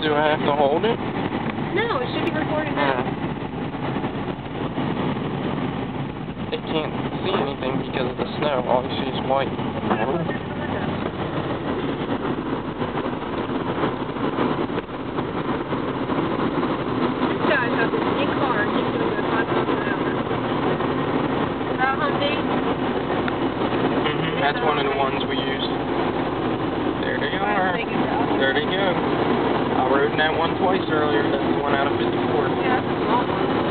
Do I have to hold it? No, it should be recorded now. It can't see anything because of the snow. All you see is white. This guy's got this big car and he's going to go 5 miles an hour. Is that Humvee? That's one of the ones we used. There they are. There they go. I rode in that one twice earlier. That's the one out of 54. Yeah, that's a small one.